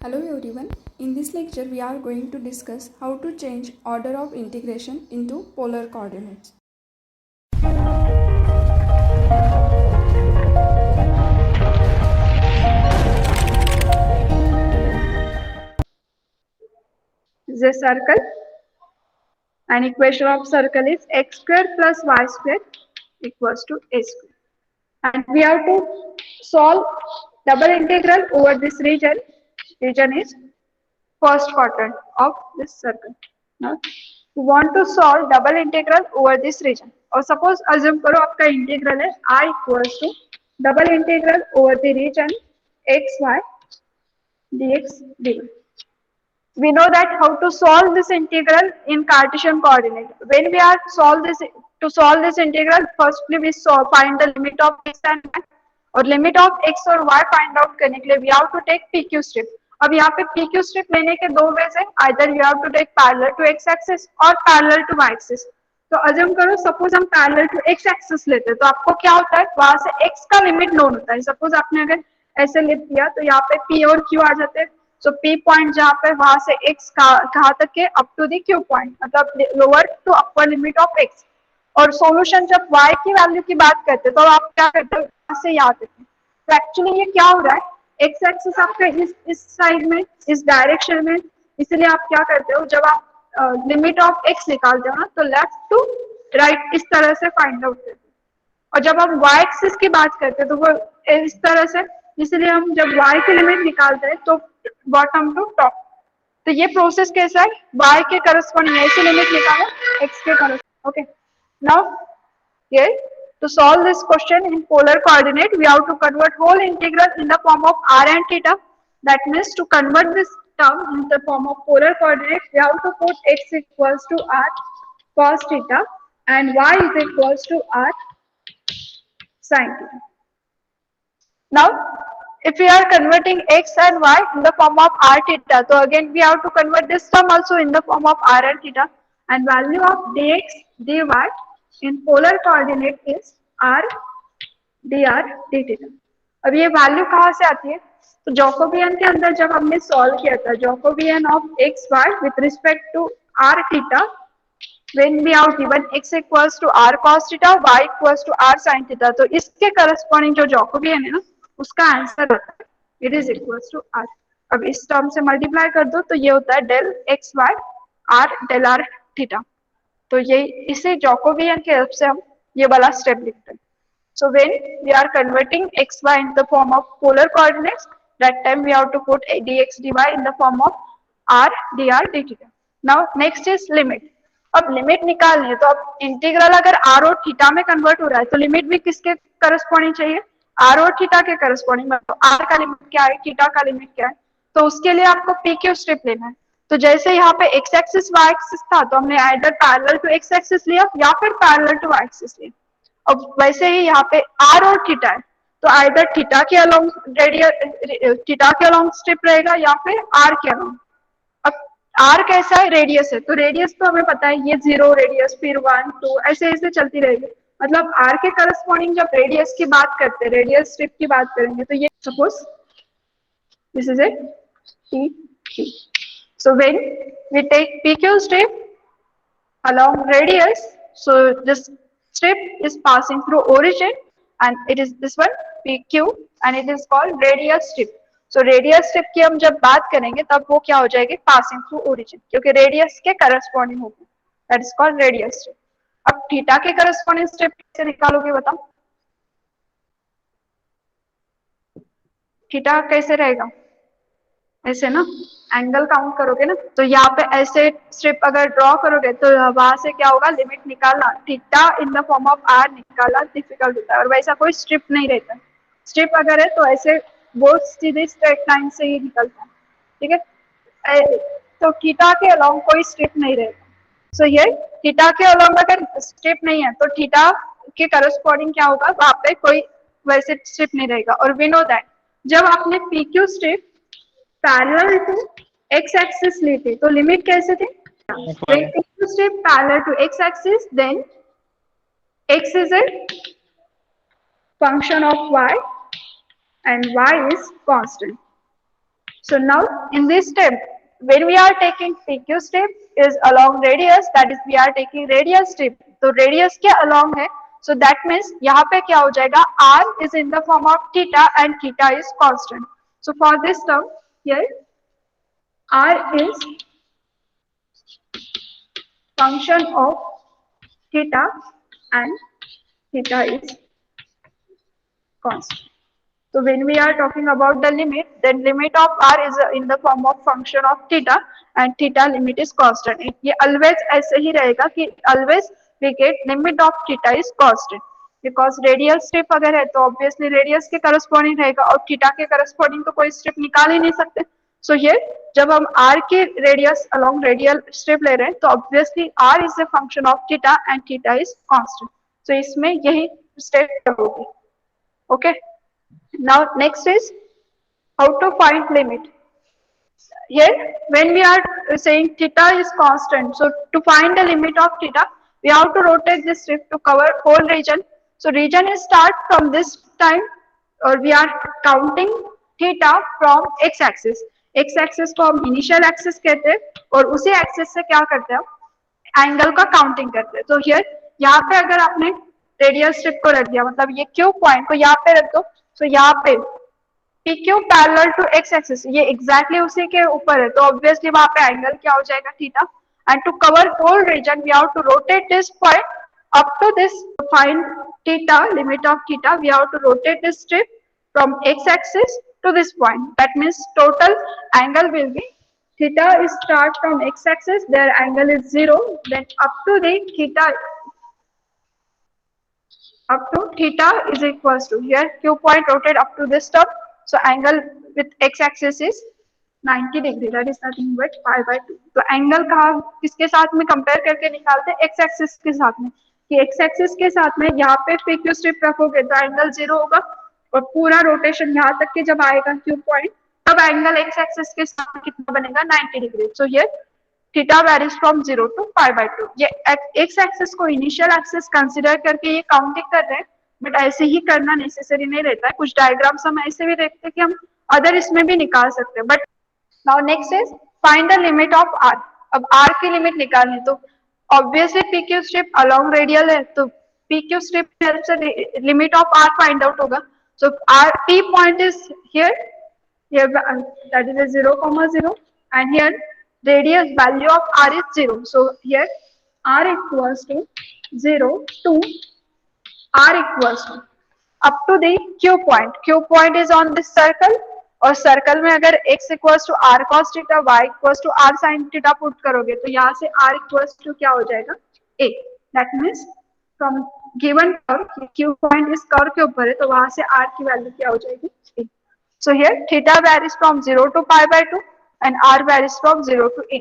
Hello everyone. In this lecture we are going to discuss how to change order of integration into polar coordinates. Is a circle. An equation of circle is x square plus y square equals to a square. And we have to solve double integral over this region. Region is first quadrant of this circle. Now, we want to solve double integral over this region. और suppose assume करो आपका integral है I equals to double integral over the region x y dx dy. We know that how to solve this integral in Cartesian coordinate. When we are to solve this integral, firstly we find the limit of x and y, और limit of x और y find out करने के लिए we have to take PQ strip. अब यहाँ पे PQ strip लेने के दो ways है, either you have to take parallel to x axis और parallel to y axis. तो assume करो suppose हम parallel to x axis लेते हैं तो आपको क्या होता है, वहां से x का लिमिट नोन होता है. Suppose आपने अगर ऐसे लिख दिया तो यहाँ पे P और Q आ जाते हैं. सो P पॉइंट जहाँ पे वहां से x कहाँ तक के up to the Q point, मतलब lower to upper limit of x. और सॉल्यूशन जब y की वैल्यू की बात करते हैं तो आप क्या करते हो, यहाँ से यहाँ तक. तो एक्चुअली ये क्या हो रहा है, x एक्सिस आपका इस साइड में, इस डायरेक्शन में, इसलिए आप क्या करते हो, जब आप लिमिट ऑफ x निकालते हो ना तो लेफ्ट टू राइट इस तरह से फाइंड आउट करते हो. और जब हम y एक्सिस की बात करते हैं तो वो इस तरह से, इसलिए हम जब y की लिमिट निकालते हैं तो बॉटम टू टॉप. तो ये प्रोसेस कैसा है, y के करस्पॉन्डिंग ऐसे लिमिट निकालो x के corresponding. Okay, now here to solve this question in polar coordinate we have to convert whole integral in the form of r and theta. That means to convert this term in the form of polar coordinate we have to put x equals to r cos theta and y is equals to r sin theta. Now, if we are converting x and y in the form of r theta, so again we have to convert this term also in the form of r and theta, and value of dx dy in polar coordinate is r dr d theta. अब ये value कहाँ से आती है, तो Jacobian के अंदर जब हमने सॉल्व किया था Jacobian of x y with respect to r theta, when we have given x equals to r cos theta, y equals to r sin theta, तो इसके करस्पॉन्डिंग जो जैकोबियन है ना उसका आंसर होता है it is equals to r. अब इस टर्म से मल्टीप्लाई कर दो तो ये होता है del x y r del r theta. तो ये इसे जैकोबियन के हेल्प से हम ये वाला स्टेप लिखते हैं. So when we are converting x y in the form of polar coordinates, that time we have to put dx dy in the form of r dr d theta. Now next is limit. अब limit निकालनी है तो अब integral अगर are और theta में convert हो रहा है तो लिमिट भी किसके करस्पॉन्डिंग चाहिए, आर और थीटा के करस्पॉन्डिंग. मतलब आर का लिमिट क्या है, थीटा का लिमिट क्या है, तो उसके लिए आपको पी क्यू स्ट्रिप लेना है. तो जैसे यहाँ पे एक्स एक्सिस वाई एक्सिस था तो हमने either parallel to x axis लिया या फिर पैरेलल टू वाई एक्सिस लिया. अब वैसे ही यहाँ पे आर और थीटा है तो आइदर थीटा के अलोंग थीटा के अलोंग स्ट्रिप रहेगा या फिर आर के अलोंग. अब आर कैसा है, रेडियस है, तो रेडियस तो हमें पता है ये 0 रेडियस फिर 1 2 ऐसे ऐसे चलती रहेगी. मतलब आर के करस्पॉन्डिंग जब रेडियस की बात करते हैं, रेडियस स्ट्रिप की बात करेंगे तो ये suppose this is it T T. So when we take PQ strip along radius, so this strip is passing through origin and it is this one PQ and it is called radius strip. So radius strip की हम जब बात करेंगे तब वो क्या हो जाएगी, passing through origin, क्योंकि radius के corresponding होगी, that is called radius strip. अब थीटा के corresponding strip कैसे निकालोगे बताओ, थीटा कैसे रहेगा, ऐसे ना एंगल काउंट करोगे ना, तो यहाँ पे ऐसे स्ट्रिप अगर ड्रॉ करोगे तो वहां से क्या होगा, लिमिट निकालना theta in the form of r निकालना डिफिकल्ट होता है. और वैसा कोई स्ट्रिप नहीं रहता. स्ट्रिप अगर है तो ऐसे वो सीधे स्ट्रेट लाइन से ही निकलता है. ठीक है, तो थीटा के अलोंग कोई स्ट्रिप नहीं रहेगा. सो ये थीटा के अलोंग अगर स्ट्रिप नहीं है तो थीटा के करस्पॉन्डिंग क्या होगा, वहां पे कोई वैसे स्ट्रिप नहीं रहेगा. और वी नो दैट जब आपने PQ strip parallel to x axis ली थी तो लिमिट कैसे थे, strip parallel to x axis then x is a function of y and y is constant. So now in this step, when we are taking PQ step is along radius, that is we are taking radius step. तो radius के along है, so that means यहाँ पे क्या हो जाएगा, r is in the form of theta and theta is constant. So for this term here, r is function of theta and theta is constant. So when we are talking about the limit, then limit of r is in the form of function of theta and theta limit is constant. ये always ऐसे ही रहेगा कि always we get limit of theta is constant because radial strip अगर है तो obviously radius के corresponding रहेगा और theta के corresponding तो कोई strip निकाल ही नहीं सकते. So here जब हम r के radius along radial strip ले रहे हैं तो obviously r is a function of theta and theta is constant. So इसमें यही step होगी. Okay. Now next is how to find limit. Here when we are saying theta is constant, so to find the limit of theta we have to rotate this strip to cover whole region. So region is start from this time or we are counting theta from x axis. x axis को हम initial axis कहते हैं और उसी axis से क्या करते हैं हम एंगल का काउंटिंग करते हैं. तो हियर यहाँ पे अगर आपने रेडियल स्ट्रिप को रख दिया मतलब ये क्यू पॉइंट को यहाँ पे रख दो, तो यहाँ पे PQ parallel to x axis ये एग्जैक्टली उसी के ऊपर है तो ऑब्वियसली वहां पे एंगल क्या हो जाएगा theta. And to cover whole region we have to rotate this point up to this find theta limit of theta we have to rotate this strip from x axis to this point. That means total angle will be theta is start from x axis, their angle is 0, then up to the theta is equals to here q point rotate up to this term. So angle with x axis is 90 degree, that is nothing but pi by 2. तो angle कहाँ किसके साथ में compare करके निकालते हैं x axis के साथ में कि x एक्सिस के साथ में यहाँ पे PQ स्ट्रिप रखोगे तो एंगल 0 होगा और पूरा रोटेशन यहाँ तक के जब आएगा Q पॉइंट तब एंगल x एक्सिस के साथ कितना बनेगा 90 डिग्री. सो ये theta varies from 0 to pi by 2. ये x एक्सिस को इनिशियल एक्सिस कंसीडर करके ये काउंटिंग कर रहे हैं बट ऐसे ही करना नेसेसरी नहीं रहता है. कुछ डायग्राम्स हम ऐसे भी देखते हैं कि हम अदर इसमें भी निकाल सकते हैं. But now next is find the limit of r. अब r की लिमिट निकालनी तो obviously PQ strip along radial है तो PQ स्ट्रिप हेल्प से limit of r find out होगा. सो r p point is here that is a 0, 0 and here radius value of r is 0. So here r equals to 0 to r equals to up to the q point. Q point is on this circle और circle में अगर x equals to r cos theta, y equals to r sin theta put करोगे तो यहाँ से r equals to क्या हो जाएगा a. That means from given curve q point इस कर्व के ऊपर है तो वहां से r की वैल्यू क्या हो जाएगी a. So here theta varies from 0 to pi by 2 and r varies from 0 to a.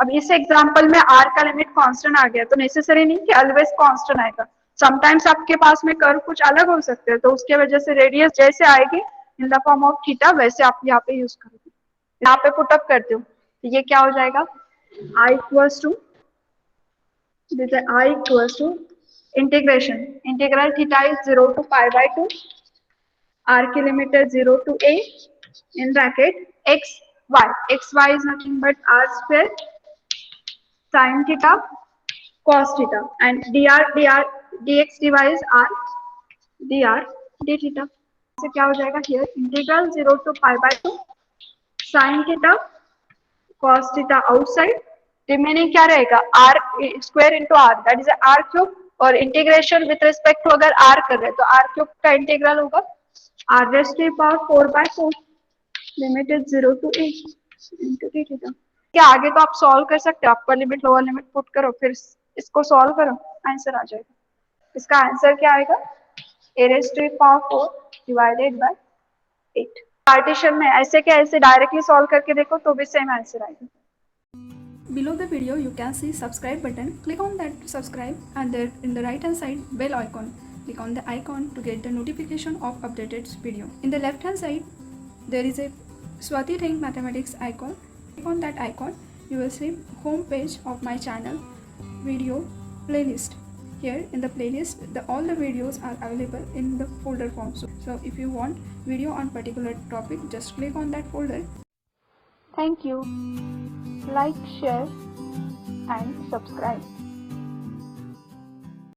अब इस एग्जांपल में r का लिमिट कांस्टेंट आ गया तो नेसेसरी नहीं कि ऑलवेज कांस्टेंट आएगा. समटाइम्स आपके पास में कर्व कुछ अलग हो सकते हैं तो उसके वजह से रेडियस जैसे आएगी इन द फॉर्म ऑफ थीटा वैसे आप यहाँ पे यूज करोगे. यहाँ पे पुट अप करते हो तो ये क्या हो जाएगा i equals to integration integral theta is 0 to pi by 2. r की लिमिट है 0 to a in bracket x y is nothing but r square sin theta cos theta and dr dx dy is r dr d theta. से क्या हो जाएगा here integral 0 to pi by 2 sin theta cos theta outside remaining क्या रहेगा r square into r that is r cube और integration with respect to अगर r कर रहे हैं तो r क्यूब का इंटीग्रल होगा r raised to the power 4 by 4 limit is 0 to a into d theta. क्या आगे तो आप सॉल्व कर सकते हो, upper limit lower limit put करो फिर इसको सॉल्व करो आंसर आ जाएगा. इसका आंसर क्या आएगा a raised to the power 4 divided by 8. Partition में ऐसे क्या ऐसे डायरेक्टली सॉल्व करके देखो तो भी सेम आंसर आएगा. Below the video you can see subscribe button. Click on that subscribe and there in the right hand side bell icon. Click on the icon to get the notification of updated video. In the left hand side there is a Swati Ring mathematics icon. Click on that icon. You will see home page of my channel video playlist. Here in the playlist all the videos are available in the folder form. So if you want video on particular topic just click on that folder. Thank you. Like, share and subscribe.